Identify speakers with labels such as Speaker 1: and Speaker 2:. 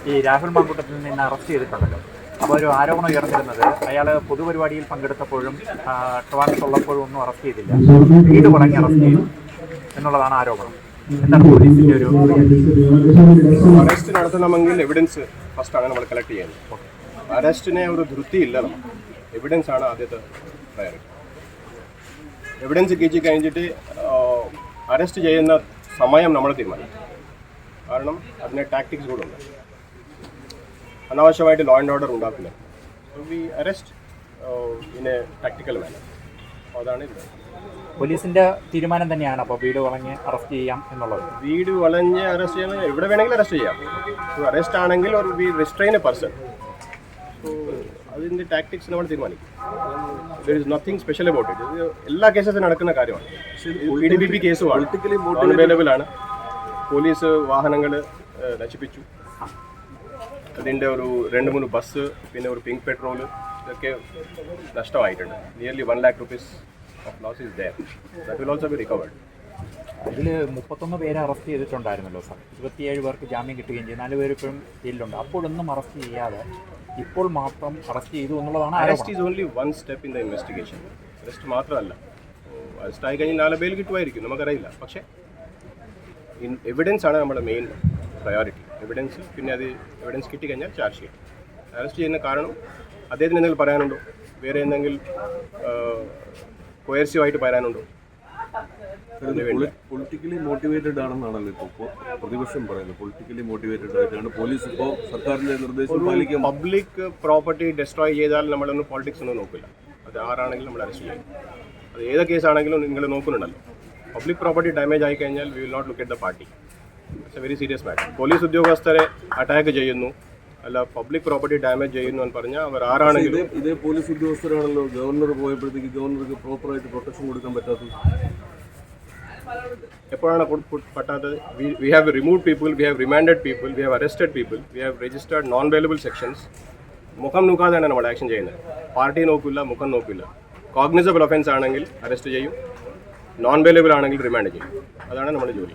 Speaker 1: ഈ രാഹുൽ മാങ്കൂട്ടത്തിൽ നിന്ന് അറസ്റ്റ് ചെയ്തിട്ടുണ്ടല്ലോ. അപ്പോൾ ഒരു ആരോപണം ഉയർന്നിരുന്നത് അയാൾ പൊതുപരിപാടിയിൽ പങ്കെടുത്തപ്പോഴും ട്രിവാൻഡ്രത്തുള്ളപ്പോഴും ഒന്നും അറസ്റ്റ് ചെയ്തില്ല, വീട് പറഞ്ഞ് അറസ്റ്റ് ചെയ്തു എന്നുള്ളതാണ് ആരോപണം. എന്താണ് പോലീസിൻ്റെ ഒരു
Speaker 2: അറസ്റ്റ് നടത്തണമെങ്കിൽ എവിഡൻസ് ഫസ്റ്റാണ് നമ്മൾ കളക്ട് ചെയ്യുന്നത്. അറസ്റ്റിനെ ഒരു ധൃതിയില്ല, നമുക്ക് എവിഡൻസ് ആണ് ആദ്യത്തെ പ്രയോറിറ്റി. എവിഡൻസ് കിട്ടി കഴിഞ്ഞിട്ട് അറസ്റ്റ് ചെയ്യുന്ന സമയം നമ്മൾ തീരുമാനിക്കും. കാരണം അതിന് ടാക്ടിക്സ് കൂടെ ഉണ്ട്. അനാവശ്യമായിട്ട് ലോ ആൻഡ് ഓർഡർ ഉണ്ടാക്കില്ല. So we arrest in a tactical manner. അതാണ് ഇവിടെ
Speaker 1: പോലീസിൻ്റെ തീരുമാനം തന്നെയാണ്. അപ്പോൾ വീട് വളഞ്ഞ് അറസ്റ്റ് ചെയ്യാം എന്നുള്ളത്.
Speaker 2: വീട് വളഞ്ഞ് അറസ്റ്റ് ചെയ്യാൻ എവിടെ വേണമെങ്കിലും അറസ്റ്റ് ചെയ്യാം. അറസ്റ്റ് ആണെങ്കിൽ ഒരു we restrain a person. So അതിൻ്റെ ടാക്ടിക്സ് നമ്മൾ തീരുമാനിക്കും. There is nothing special about it. ഇത് എല്ലാ കേസസും നടക്കുന്ന കാര്യമാണ്. PDPP കേസുമാണ്, അവൈലബിൾ ആണ്. പോലീസ് വാഹനങ്ങൾ നശിപ്പിച്ചു. അതിൻ്റെ ഒരു 2-3 ബസ്, പിന്നെ ഒരു പിങ്ക് പെട്രോൾ, ഇതൊക്കെ നഷ്ടമായിട്ടുണ്ട്. Nearly 1 lakh rupees of loss is there. That will also be recovered.
Speaker 1: ഇതിൽ 31 പേരെ അറസ്റ്റ് ചെയ്തിട്ടുണ്ടായിരുന്നല്ലോ സാർ. 27 പേർക്ക് ജാമ്യം കിട്ടുകയും ചെയ്തു. 4 പേര് ഇപ്പോഴും ജയിലിലുണ്ട്. അപ്പോഴൊന്നും അറസ്റ്റ് ചെയ്യാതെ ഇപ്പോൾ മാത്രം അറസ്റ്റ് ചെയ്തു എന്നുള്ളതാണ്.
Speaker 2: Arrest is only one step in the investigation. Arrest മാത്രമല്ല, അറസ്റ്റ് ആയി കഴിഞ്ഞാൽ 4 ബെയിൽ കിട്ടുമായിരിക്കും, നമുക്കറിയില്ല. പക്ഷേ എവിഡൻസ് ആണ് നമ്മുടെ മെയിൻ പ്രയോറിറ്റി. എവിഡൻസ്, പിന്നെ അത് എവിഡൻസ് കിട്ടിക്കഴിഞ്ഞാൽ ചാർജ് ചെയ്യും. അറസ്റ്റ് ചെയ്യുന്ന കാരണം അദ്ദേഹത്തിന് എന്തെങ്കിലും പറയാനുണ്ടോ, വേറെ എന്തെങ്കിലും കോയർസീവായിട്ട് പറയാനുണ്ടോ?
Speaker 3: പൊളിറ്റിക്കലി മോട്ടിവേറ്റഡ് ആണെന്നാണല്ലോ ഇപ്പോൾ പ്രതിപക്ഷം പറയുന്നത്. പൊളിറ്റിക്കലി മോട്ടിവേറ്റഡ് ആയിട്ടാണ് പോലീസ് ഇപ്പോൾ സർക്കാരിൻ്റെ നിർദ്ദേശം പാലിക്കാൻ.
Speaker 2: പബ്ലിക് പ്രോപ്പർട്ടി ഡിസ്ട്രോയ് ചെയ്താൽ നമ്മളൊന്നും പോളിറ്റിക്സ് ഒന്നും നോക്കില്ല. അത് ആരാണെങ്കിലും നമ്മൾ അറസ്റ്റ് ചെയ്യും. അത് ഏത് കേസാണെങ്കിലും നിങ്ങൾ നോക്കുന്നുണ്ടല്ലോ. പബ്ലിക് പ്രോപ്പർട്ടി ഡാമേജ് ആയി കഴിഞ്ഞാൽ we will not look at the party. It's a very serious matter. Police ഉദ്യോഗസ്ഥരെ അറ്റാക്ക് ചെയ്യുന്നു, അല്ല പബ്ലിക് പ്രോപ്പർട്ടി ഡാമേജ് ചെയ്യുന്നു എന്ന് പറഞ്ഞാൽ അവർ ആരാണെങ്കിലും.
Speaker 3: ഇതേ പോലീസ് ഉദ്യോഗസ്ഥരാണല്ലോ ഗവർണർ പോയപ്പോഴത്തേക്ക് ഗവർണർക്ക് പ്രോപ്പറായിട്ട് പ്രൊട്ടക്ഷൻ കൊടുക്കാൻ പറ്റാത്തത്.
Speaker 2: എപ്പോഴാണ് പറ്റാത്തത്? We have remove people, we have remanded people, we have arrested people, we have registered non available sections. മുഖം നോക്കാതെയാണ് നമ്മൾ ആക്ഷൻ ചെയ്യുന്നത്. പാർട്ടി നോക്കില്ല, മുഖം നോക്കില്ല. കോഗ്നിസബിൾ ഒഫൻസ് ആണെങ്കിൽ അറസ്റ്റ് ചെയ്യും, നോൺ അവൈലബിൾ ആണെങ്കിൽ റിമാൻഡ് ചെയ്യും. അതാണ് നമ്മുടെ ജോലി.